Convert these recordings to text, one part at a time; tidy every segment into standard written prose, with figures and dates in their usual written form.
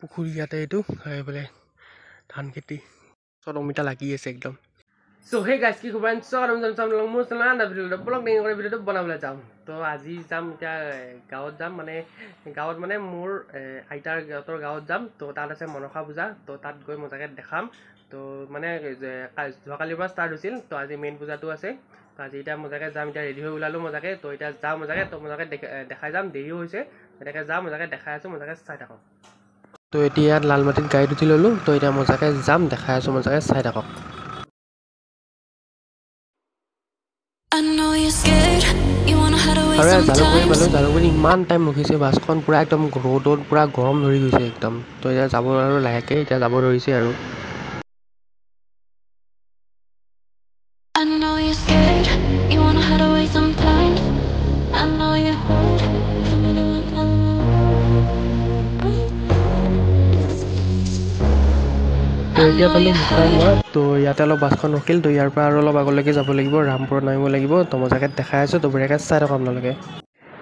পুখুৰী ইয়াতে এইটো এইফালে ধান খেতি চব অমিতা লাগি আছে একদম। সো হে গাইজ কি খবৰ মোৰ ব্লগ ভিডিঅ'টো বনাবলৈ যাম। তো আজি যাম এতিয়া গাঁৱত যাম, মানে গাঁৱত মানে মোৰ আইতাৰ গাঁৱত যাম। তো তাত আছে মনসা পূজা, তো তাত গৈ মজাকৈ দেখাম। তো মানে যোৱাকালিৰ পৰা ষ্টাৰ্ট হৈছিল, তো আজি মেইন পূজাটো আছে। তো আজি এতিয়া মজাকৈ যাম, এতিয়া ৰেডি হৈ ওলালোঁ মজাকৈ। তো এতিয়া যাওঁ মজাকৈ, তো মজাকৈ দেখাই যাম, দেৰিও হৈছে। তেনেকৈ যাম মজাকৈ দেখাই আছোঁ, মজাকৈ চাই থাকক। তো এতিয়া ইয়াত লালমাটিত গাড়ীত উঠি ল'লোঁ, তো এতিয়া মজাকৈ যাম দেখাই আছোঁ, মজাকৈ চাই থাকক। আৰু জালুকবাৰী পালোঁ, জালুকবাৰী ইমান টাইম ৰখিছে বাছখন, পূৰা একদম ৰ'দত পূৰা গৰম ধৰি গৈছে একদম। তো এতিয়া যাব আৰু লাহেকৈ এতিয়া যাব ধৰিছে আৰু। তো এতিয়া পালোঁ মুকালমুৱা। তো ইয়াতে অলপ বাছখন ৰখিল, তো ইয়াৰ পৰা আৰু অলপ আগলৈকে যাব লাগিব, ৰামপুৰত নামিব লাগিব। তো মজাকৈ দেখাই আছোঁ, তো বঢ়িয়াকৈ চাই থাকক আপোনালোকে।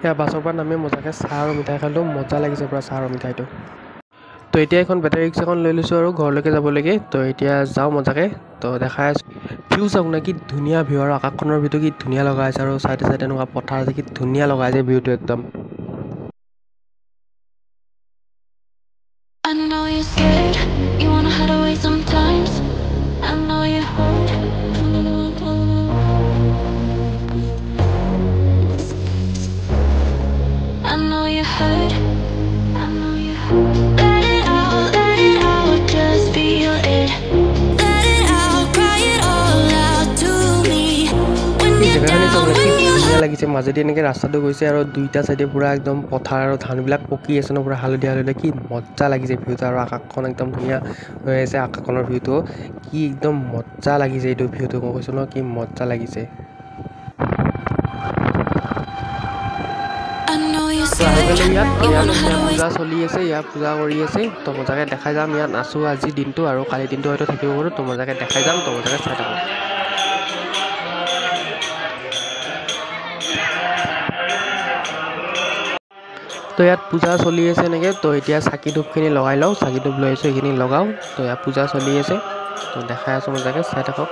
ইয়াৰ বাছৰ পৰা নামি মজাকৈ চাহ আৰু মিঠাই খালোঁ, মজা লাগিছে পূৰা চাহ আৰু মিঠাইটো। তো এতিয়া এখন বেটাৰী ৰিক্সাখন লৈ লৈছোঁ আৰু ঘৰলৈকে যাবলৈকে। তো এতিয়া যাওঁ মজাকৈ, তো দেখাই আছোঁ। ভিউ চাওক না, কি ধুনীয়া ভিউ, আৰু আকাশখনৰ ভিউটো কি ধুনীয়া লগা আছে, আৰু চাইডে চাইডে এনেকুৱা পথাৰ আছে, কি ধুনীয়া লগা আছে ভিউটো একদম। ধুনীয়া লাগিছে, মাজেদি এনেকৈ ৰাস্তাটো গৈছে, আৰু দুইটা চাইডে পূৰা একদম পথাৰ আৰু ধানবিলাক পকি আছে ন, পূৰা হালধীয়া হালধীয়া, কি মজা লাগিছে ভিউটো। আৰু আকাশখন একদম ধুনীয়া হৈ আছে, আকাশখনৰ ভিউটো কি একদম মজা লাগিছে। এইটো ভিউটো মই কৈছোঁ ন, কি মজা লাগিছে। ইয়াত পূজা চলি আছে, ইয়াত পূজা কৰি আছে। তো মজাকৈ দেখাই যাম, ইয়াত আছোঁ আজি দিনটো, আৰু কালি দিনটো হয়তো থাকিব পাৰোঁ। তো মজাকৈ দেখাই যাম, তো মজাকৈ চাই থাকক। তো ইয়াত পূজা চলি আছে এনেকৈ। তো এতিয়া চাকি ধূপখিনি লগাই লওঁ, চাকি ধূপ লৈ আছোঁ, এইখিনি লগাওঁ। তো ইয়াত পূজা চলি আছে, তো দেখাই আছোঁ মজাকৈ চাই থাকক।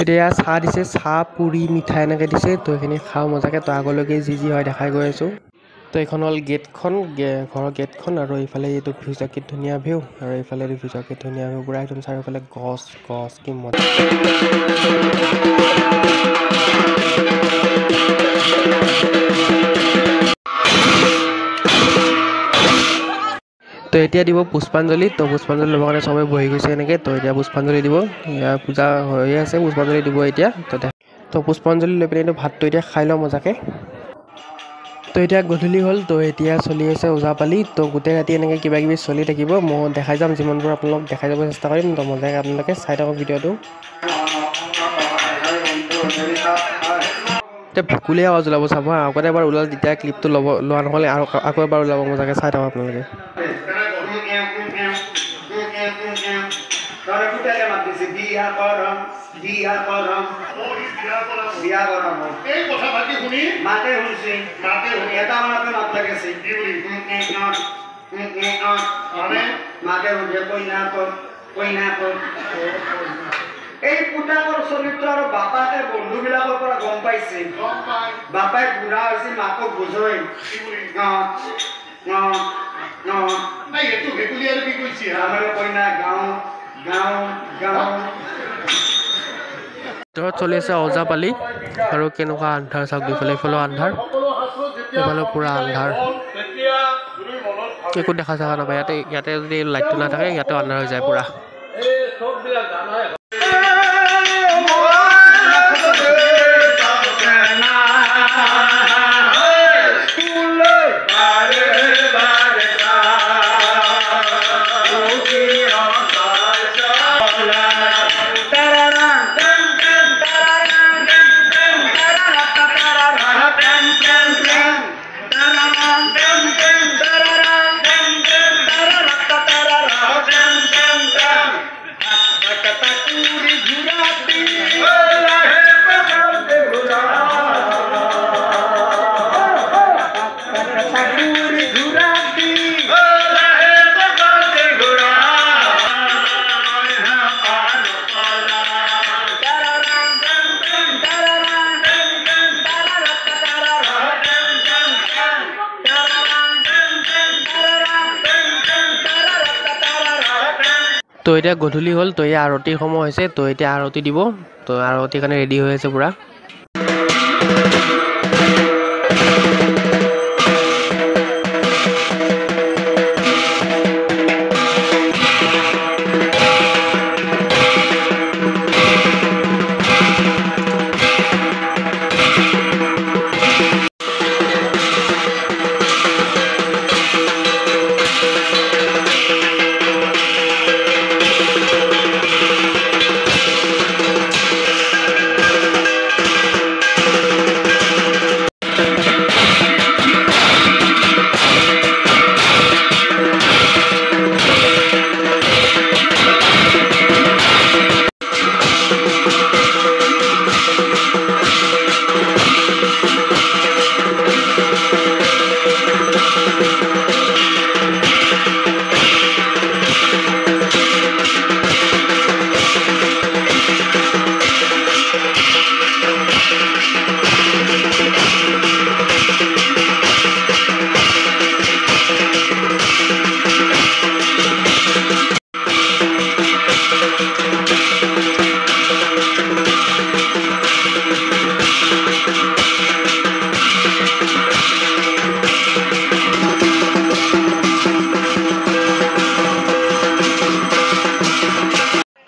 এতিয়া চাহ দিছে, চাহ পুৰি মিঠাই এনেকৈ দিছে। তো সেইখিনি খাওঁ মজাকৈ। তো আগলৈকে যি যি হয় দেখাই গৈ আছোঁ। তো এইখন হ'ল গেটখন, ঘৰৰ গেটখন, আৰু এইফালে এইটো ভিউ চাওক, কি ধুনীয়া ভিউ। আৰু এইফালে এইটো ভিউ চাওক, কি ধুনীয়া ভিউ, পূৰা একদম চাৰিওফালে গছ গছ, কি মজা। তো এতিয়া দিব পুষ্পাঞ্জলি। তো পুষ্পাঞ্জলি ল'বৰ কাৰণে চবেই বহি গৈছে এনেকৈ। তো এতিয়া পুষ্পাঞ্জলি দিব, ইয়াৰ পূজা হৈয়ে আছে, পুষ্পাঞ্জলি দিব এতিয়া। তো পুষ্পাঞ্জলি লৈ পিনে এইটো ভাতটো এতিয়া খাই লওঁ মজাকৈ। তো এতিয়া গধূলি হ'ল, তো এতিয়া চলি আছে ওজাপালি। তো গোটেই ৰাতি এনেকৈ কিবা কিবি চলি থাকিব, মই দেখাই যাম যিমানবোৰ আপোনালোকক দেখাই যাব চেষ্টা কৰিম। তো মজাকৈ আপোনালোকে চাই থাকক ভিডিঅ'টো। এতিয়া ভেকুলীয়ে আৱাজ ওলাব চাব, আগতে এবাৰ ওলাল, তেতিয়া ক্লিপটো লোৱা নহ'লে, আৰু আকৌ এবাৰ ওলাব, মজাকৈ চাই থাকক আপোনালোকে। এই পুতাকৰ চৰিত্ৰ আৰু বাপাকে বন্ধুবিলাকৰ পৰা গম পাইছে, বাপাই বুঢ়া হৈছে, মাকক বুজয়। ভিতৰত চলি আছে ওজাপালি, আৰু কেনেকুৱা আন্ধাৰ চাওক, দুইফালে এইফালেও আন্ধাৰ, এইফালেও পূৰা আন্ধাৰ, একো দেখা চেখা নাপায়। ইয়াতে যদি লাইটটো নাথাকে, ইয়াতেও আন্ধাৰ হৈ যায় পূৰা। তো এতিয়া গধূলি হ'ল, তো এতিয়া আৰতিৰ সময় হৈছে, তো এতিয়া আৰতি দিব, তো আৰতিৰ কাৰণে ৰেডি হৈ আছে পূৰা।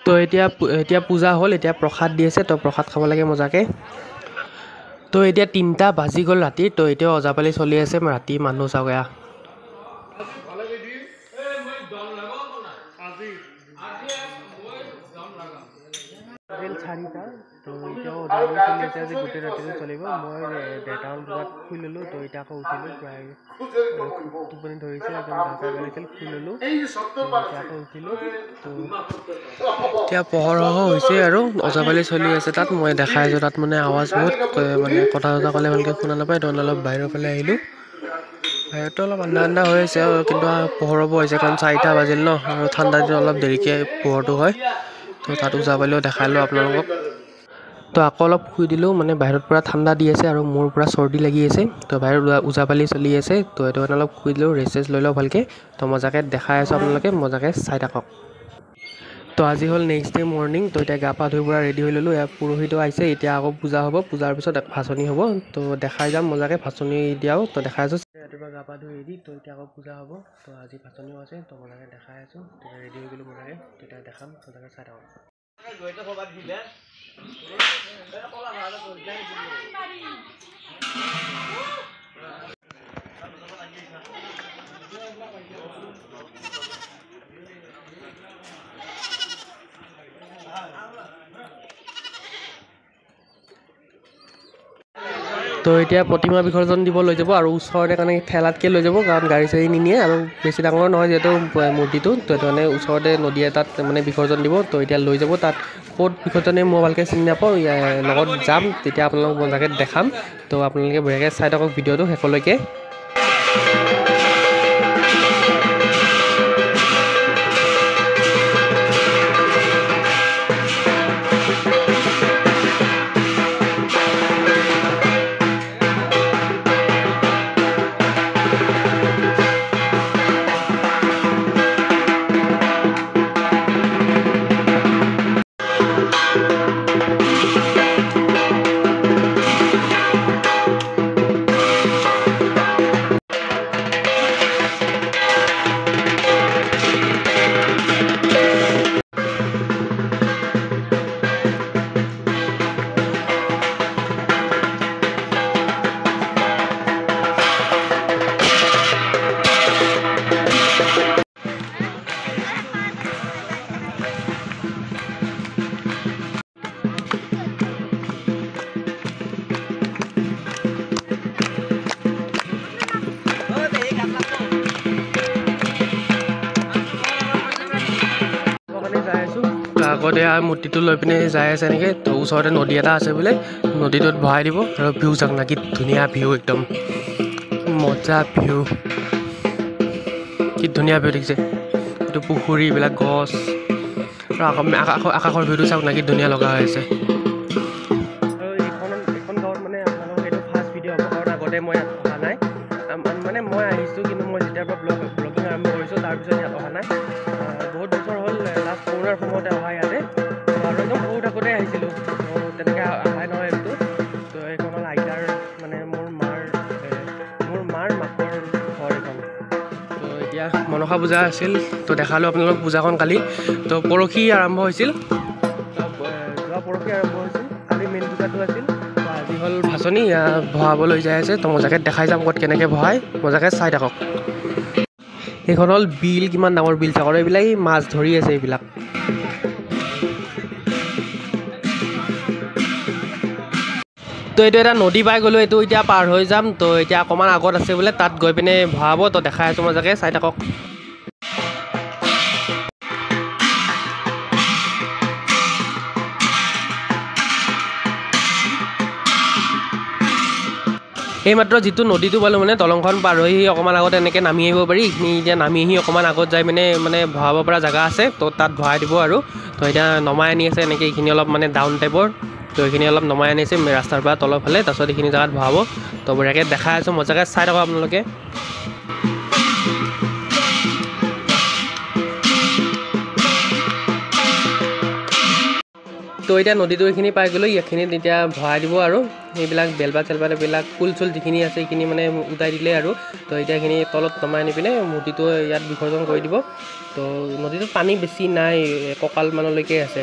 তো এতিয়া পূজা হ'ল, এতিয়া প্ৰসাদ দি আছে, তো প্ৰসাদ খাব লাগে মজাকৈ। তো এতিয়া 3টা বাজি গ'ল ৰাতি, তো এতিয়াও ওজাপালি চলি আছে, ৰাতি মানুহ চাওঁগৈ। তো এতিয়াও ওজাপালি চলি আছে, আজি গোটেই ৰাতিটো চলিব। মই 1:30মান বজাত শুই ল'লোঁ, তো এতিয়া আকৌ উঠিলোঁ, প্ৰায় টোপনি ধৰিছে, একদম গা চা গলিছিল, শুই ল'লোঁ, এতিয়া আকৌ উঠিলোঁ। তো এতিয়া পোহৰ হৈছে আৰু ওজাপালি চলি আছে তাত, মই দেখাই আছোঁ। তাত মানে আৱাজ বহুত, মানে কথা চথা ক'লে ভালকৈ শুনা নাপায়, তো অলপ বাহিৰৰ ফালে আহিলোঁ। বাহিৰতো অলপ আন্ধা হৈ আছে, কিন্তু পোহৰ হ'ব হৈছে, কাৰণ 4টা বাজিল ন, আৰু ঠাণ্ডা দিনত অলপ দেৰিকৈ পোহৰটো হয়। তো তাত ওজাপালিও দেখালোঁ আপোনালোকক। তো আকৌ অলপ শুই দিলোঁ, মানে বাহিৰত পূৰা ঠাণ্ডা দি আছে আৰু মোৰ পূৰা চৰ্দি লাগি আছে। তো বাহিৰত ওজাপালি চলি আছে, তো সেইটো কাৰণে অলপ শুই দিলোঁ, ৰেষ্ট লৈ লওঁ ভালকৈ। তো মজাকৈ দেখাই আছোঁ আপোনালোকে, মজাকৈ চাই থাকক। তো আজি হ'ল নেক্সট ডে মৰ্ণিং, তো এতিয়া গা পা ধুই পূৰা ৰেডি হৈ ল'লোঁ। পুৰোহিতো আহিছে, এতিয়া আকৌ পূজা হ'ব, পূজাৰ পিছত ভাচনি হ'ব, তো দেখাই যাম মজাকৈ ভাচনি দিয়াও, তো দেখাই আছোঁ। ৰাতিপুৱা গা পা ধুই ৰেডি, তো এতিয়া আকৌ পূজা হ'ব, তো আজি ভাচনিও আছে, তো মজাকৈ দেখাই আছোঁ। তেতিয়া ৰেডি হৈ গ'লোঁ মজাকৈ, তেতিয়া দেখাম, মজাকৈ চাই থাকক। তো এতিয়া প্ৰতিমা বিসৰ্জন দিব লৈ যাব, আৰু ওচৰতে কাৰণে ঠেলাতকৈ লৈ যাব, কাৰণ গাড়ী চাড়ী নিনিয়ে, আৰু বেছি ডাঙৰ নহয় যিহেতু মূৰ্তিটো, তো সেইটো কাৰণে ওচৰতে নদী এটাত মানে বিসৰ্জন দিব। তো এতিয়া লৈ যাব, তাত ক'ত বিসৰ্জনে মই ভালকৈ চিনি নাপাওঁ, লগত যাম, তেতিয়া আপোনালোকক মজাকৈ দেখাম। তো আপোনালোকে বঢ়িয়াকৈ চাই থাকক ভিডিঅ'টো শেষলৈকে। আগতে মূৰ্তিটো লৈ পিনে যাই আছে এনেকৈ, তো ওচৰতে নদী এটা আছে বোলে, নদীটোত ভৰাই দিব, আৰু ভিউ চাওক না, কি ধুনীয়া ভিউ, একদম মজা ভিউ, কি ধুনীয়া ভিউ দেখিছে। এইটো পুখুৰী, এইবিলাক গছ, আৰু আকাশৰ ভিউটো চাওক না, কি ধুনীয়া লগা হৈ আছে। আৰু এইখন গাঁৱত মানে আপোনালোকক এইটো ফাৰ্ষ্ট ভিডিঅ' হ'ব, কাৰণ আগতে মই ইয়াত অহা নাই, মানে মই আহিছোঁ, কিন্তু মই যেতিয়াৰ পৰা ব্লগিং আৰম্ভ কৰিছোঁ তাৰপিছত ইয়াত অহা নাই। বহুত বছৰ হ'ল, লাষ্ট মনসা পূজা আছিল তো দেখালোঁ আপোনালোক পূজাখন কালি তো পৰহি আৰম্ভ হৈছিল যোৱা পৰহি আৰম্ভ হৈছিল কালি মেইন পূজাটো আছিল তো আজি হ'ল ভাচনি ভৰাবলৈ যাই আছে তো মজাকৈ দেখাই যাম ক'ত কেনেকৈ ভৰাই মজাকৈ চাই থাকক এইখন হ'ল বিল কিমান ডাঙৰ বিল চাকৰ এইবিলাক মাছ ধৰি আছে এইবিলাক তো এইটো এটা নদী পাই গ'লোঁ এইটো এতিয়া পাৰ হৈ যাম তো এতিয়া অকণমান আগত আছে বোলে তাত গৈ পিনে ভৰাব তো দেখাই আছোঁ মজাকৈ চাই থাকক এইমাত্ৰ যিটো নদীটো পালোঁ মানে দলংখন পাৰ হৈ অকণমান আগত এনেকৈ নামি আহিব পাৰি এইখিনি এতিয়া নামি আহি অকণমান আগত যাই মানে ভৰাব পৰা জেগা আছে তো তাত ভৰাই দিব আৰু তো এতিয়া নমাই আনি আছে এনেকৈ এইখিনি অলপ মানে ডাউন টাইপৰ তো এইখিনি অলপ নমাই আনিছে ৰাস্তাৰ পৰা তলৰ ফালে তাৰপিছত এইখিনি জেগাত ভৰাব তো বঢ়িয়াকৈ দেখাই আছোঁ মজাকৈ চাই থাকক আপোনালোকে তো এতিয়া নদীটো এইখিনি পাই গ'লোঁ এইখিনিত এতিয়া ভৰাই দিব আৰু এইবিলাক বেলপাত চেলপাত এইবিলাক ফুল চুল যিখিনি আছে এইখিনি মানে উটাই দিলে আৰু তো এতিয়া এইখিনি তলত নমাই আনি পিনে মূৰ্তিটো ইয়াত বিসৰ্জন কৰি দিব তো নদীটোত পানী বেছি নাই কঁকালমানলৈকে আছে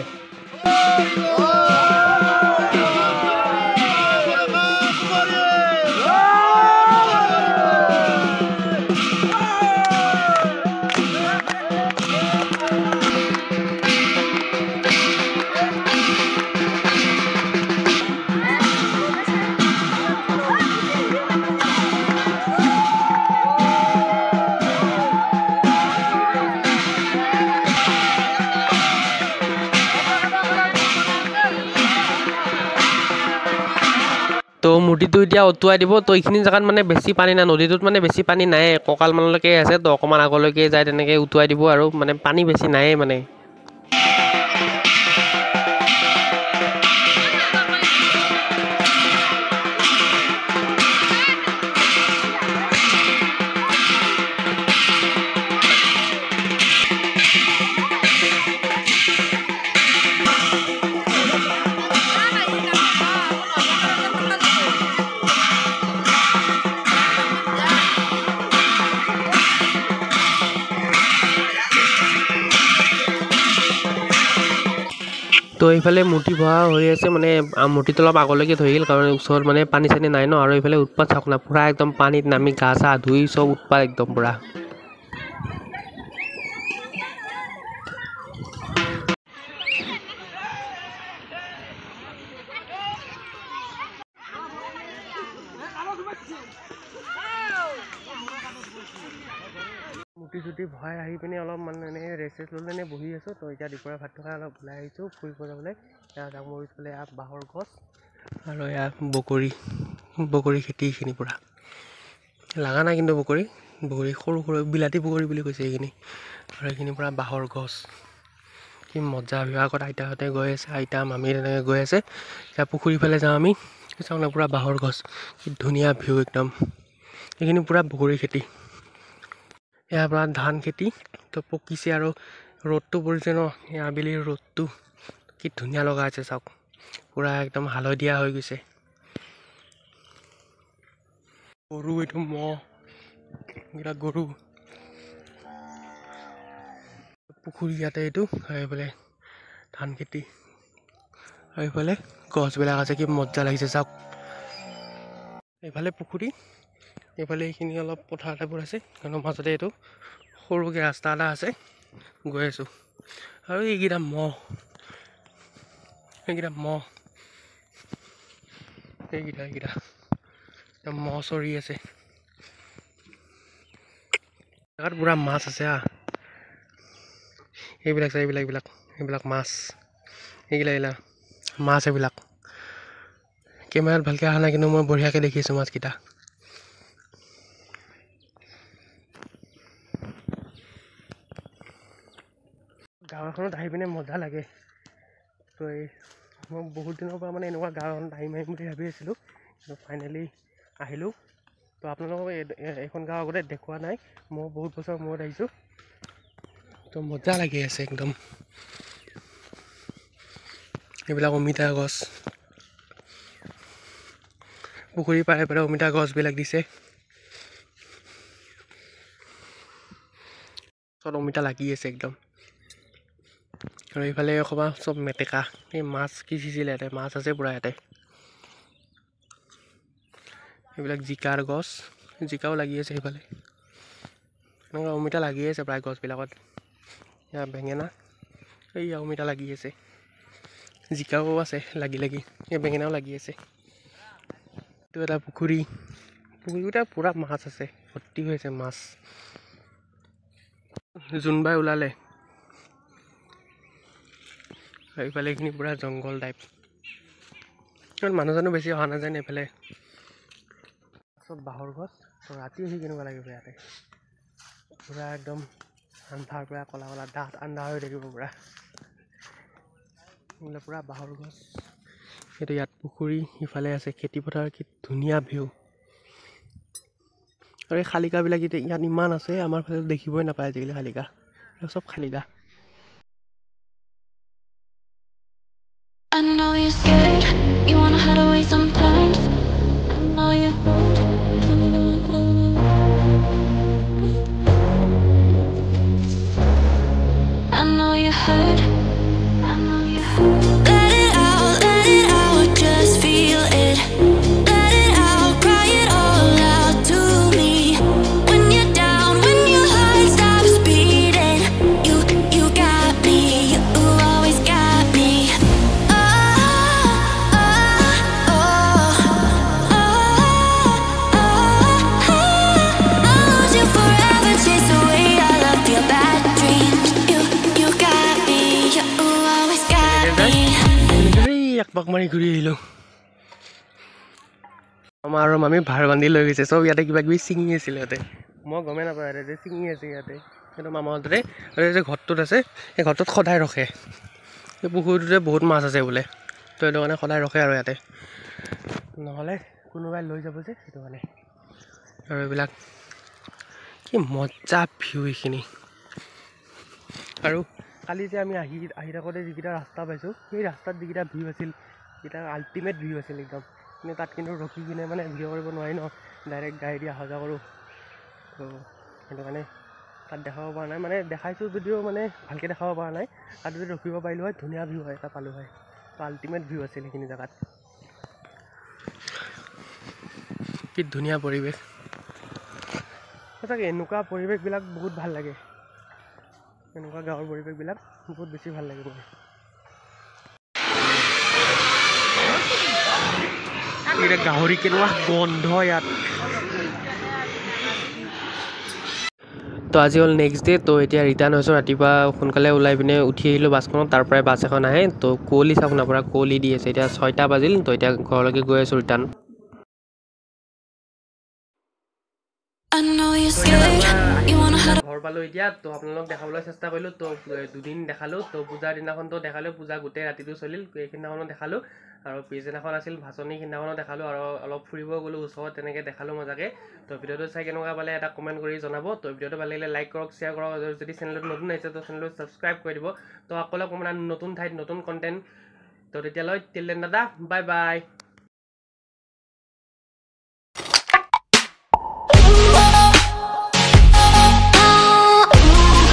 তো মূৰ্তিটো এতিয়া অতুৱাই দিব তো এইখিনি জেগাত মানে বেছি পানী নাই নদীটোত মানে বেছি পানী নাই কঁকালমানলৈকে আছে তো অকণমান আগলৈকে যায় তেনেকৈ উটুৱাই দিব আৰু মানে পানী বেছি নায়েই মানে তো এইফালে মূৰ্তি ভৰা হৈ আছে মানে মূৰ্তিটো অলপ আগলৈকে ধৰিল কাৰণ ওচৰত মানে পানী চানী নাই ন আৰু এইফালে উৎপাত চাওক না পূৰা একদম পানীত নামি গা চা ধুই চব উৎপাত একদম পূৰা মূৰ্তি চুটি ভৰাই আহি পিনে অলপ মানে এনেকৈ ৰেষ্ট লৈ পিনে বহি আছোঁ তো এতিয়া দুপৰীয়া ভাত থকা অলপ ওলাই আহিছোঁ ফুৰিব যাবলৈ এয়া ডাঙৰ পিছফালে এয়া বাঁহৰ গছ আৰু এয়া বগৰী খেতি এইখিনি পূৰা লগা নাই কিন্তু বগৰী সৰু সৰু বিলাতী বগৰী বুলি কৈছে এইখিনি আৰু এইখিনি পূৰা বাঁহৰ গছ কি মজা আগত আইতাহঁতে গৈ আছে আইতা মামী তেনেকৈ গৈ আছে এতিয়া পুখুৰী ফালে যাওঁ আমি চাওঁ না পূৰা বাঁহৰ গছ কি ধুনীয়া ভিউ একদম এইখিনি পূৰা বগৰী খেতি ইয়াৰ পৰা ধান খেতি তো পকিছে আৰু ৰ'দটো পৰিছে ন আবেলিৰ ৰ'দটো কি ধুনীয়া লগা আছে চাওক পূৰা একদম হালধীয়া হৈ গৈছে গৰু এইটো ম'হ এইবিলাক গৰু পুখুৰী ইয়াতে এইটো আৰু এইফালে ধান খেতি আৰু এইফালে গছবিলাক আছে কি মজা লাগিছে চাওক এইফালে পুখুৰী এইফালে এইখিনি অলপ পথাৰ টাইপৰ আছে কাৰণ মাজতে এইটো সৰুকৈ ৰাস্তা এটা আছে গৈ আছোঁ আৰু এইকেইটা ম'হ এইকেইটা ম'হ চৰি আছে জেগাত পূৰা মাছ আছে এইবিলাক মাছ এইবিলাক মাছ এইবিলাক কেমেৰাত ভালকৈ অহা নাই কিন্তু মই বঢ়িয়াকৈ দেখিছোঁ মাছকেইটা গাঁও এখনত আহি পিনে মজা লাগে তো মই বহুত দিনৰ পৰা মানে এনেকুৱা গাঁও এখনত আহিম বুলি ভাবি আছিলোঁ কিন্তু ফাইনেলি আহিলোঁ তো আপোনালোকক এইখন গাঁও আগতে দেখুওৱা নাই মই বহুত বছৰ মূৰত আহিছোঁ তো মজা লাগি আছে একদম এইবিলাক অমিতা গছ পুখুৰী পাৰে পাৰে অমিতা গছবিলাক দিছে চট অমিতা লাগি আছে একদম আৰু এইফালে অকণমান চব মেটেকা এই মাছ সিঁচিছিলে ইয়াতে মাছ আছে পূৰা ইয়াতে এইবিলাক জিকাৰ গছ জিকাও লাগি আছে সেইফালে এনেকুৱা অমিতা লাগি আছে প্ৰায় গছবিলাকত ইয়াৰ বেঙেনা এই অমিতা লাগি আছে জিকাও আছে লাগি এই বেঙেনাও লাগি আছে এইটো এটা পুখুৰীটা পূৰা মাছ আছে ভৰ্তি হৈ আছে মাছ জোনবাই ওলালে এইফালে এইখিনি পূৰা জংঘল টাইপ মানুহ জানো বেছি অহা নাযায় এইফালে চব বাঁহৰ গছ ৰাতি আহি কেনেকুৱা লাগিব ইয়াতে পূৰা একদম আন্ধাৰ পূৰা কলা কলা ডাঠ আন্ধাৰ হৈ থাকিব পূৰা পূৰা বাঁহৰ গছ সেইটো ইয়াত পুখুৰী ইফালে আছে খেতিপথাৰ কি ধুনীয়া ভিউ আৰু এই শালিকাবিলাক ইয়াত ইমান আছে আমাৰ ফালে দেখিবই নাপায় আজিকালি শালিকা চব শালিকা I know you're scared, you wanna hide away sometimes. I know you I know you hurt. I know you hurt. Let it out, just feel it. Let it out, cry it all out to me. When you're down, when your heart stops beating, you got me, you always got me. একপাক মাৰি ঘূৰি আহিলোঁ মামা আৰু মামী ভাৰ বান্ধি লৈ গৈছে চব ইয়াতে কিবা কিবি ছিঙি আছিলে ইয়াতে মই গমেই নাপাওঁ ইয়াতে ছিঙি আছে ইয়াতে সেইটো মামাহঁতে আৰু যে ঘৰটোত আছে সেই ঘৰটোত সদায় ৰখে এই পুখুৰীটোতে বহুত মাছ আছে বোলে তো সেইটো কাৰণে সদায় ৰখে আৰু ইয়াতে নহ'লে কোনোবাই লৈ যাব যে সেইটো কাৰণে আৰু এইবিলাক কি মজা ভিউ এইখিনি আৰু কালি যে আমি আহি থাকোঁতে যিকেইটা ৰাস্তা পাইছোঁ সেই ৰাস্তাত যিকেইটা ভিউ আছিল সেইকেইটা আল্টিমেট ভিউ আছিল একদম কিন্তু তাত কিন্তু ৰখি কিনে মানে ভিডিঅ' কৰিব নোৱাৰি ন ডাইৰেক্ট গাড়ী দি অহা যোৱা কৰোঁ তো সেইটো কাৰণে তাত দেখাব পৰা নাই মানে দেখাইছোঁ যদিও মানে ভালকৈ দেখাব পৰা নাই তাত যদি ৰখিব পাৰিলোঁ হয় ধুনীয়া ভিউ হয় এটা পালোঁ হয় তো আল্টিমেট ভিউ আছিল সেইখিনি জেগাত কি ধুনীয়া পৰিৱেশ সঁচাকৈ এনেকুৱা পৰিৱেশবিলাক বহুত ভাল লাগে এনেকুৱা গাঁৱৰ পৰিৱেশবিলাক বহুত বেছি ভাল লাগে মোৰ এতিয়া গাহৰি কেনেকুৱা গন্ধ ইয়াত তো আজি হ'ল নেক্সট ডে' তো এতিয়া ৰিটাৰ্ণ হৈছোঁ ৰাতিপুৱা সোনকালে ওলাই পিনে উঠি আহিলোঁ বাছখনত তাৰ পৰাই বাছ এখন আহে তো কুঁৱলী চাওক না পূৰা কুঁৱলী দি আছে এতিয়া 6টা বাজিল তো এতিয়া ঘৰলৈকে গৈ আছোঁ ৰিটাৰ্ণ ঘৰ পালোঁ এতিয়া তো আপোনালোক দেখাবলৈ চেষ্টা কৰিলোঁ তো দুদিন দেখালোঁ তো পূজাৰ দিনাখনতো দেখালোঁ পূজা গোটেই ৰাতিটো চলিল সেইদিনাখনো দেখালোঁ আৰু পিছদিনাখন আছিল ভাচনি সিদিনাখনো দেখালোঁ আৰু অলপ ফুৰিব গ'লোঁ ওচৰত তেনেকৈ দেখালোঁ মজাকৈ তো ভিডিঅ'টো চাই কেনেকুৱা পালে এটা কমেণ্ট কৰি জনাব তো ভিডিঅ'টো ভাল লাগিলে লাইক কৰক শ্বেয়াৰ কৰক আৰু যদি চেনেলটো নতুন আহিছে তো চেনেলটো ছাবস্ক্ৰাইব কৰি দিব তো আকৌ অকণমান নতুন ঠাইত নতুন কণ্টেণ্ট তো তেতিয়ালৈ টিল দেন দাদা বাই বাই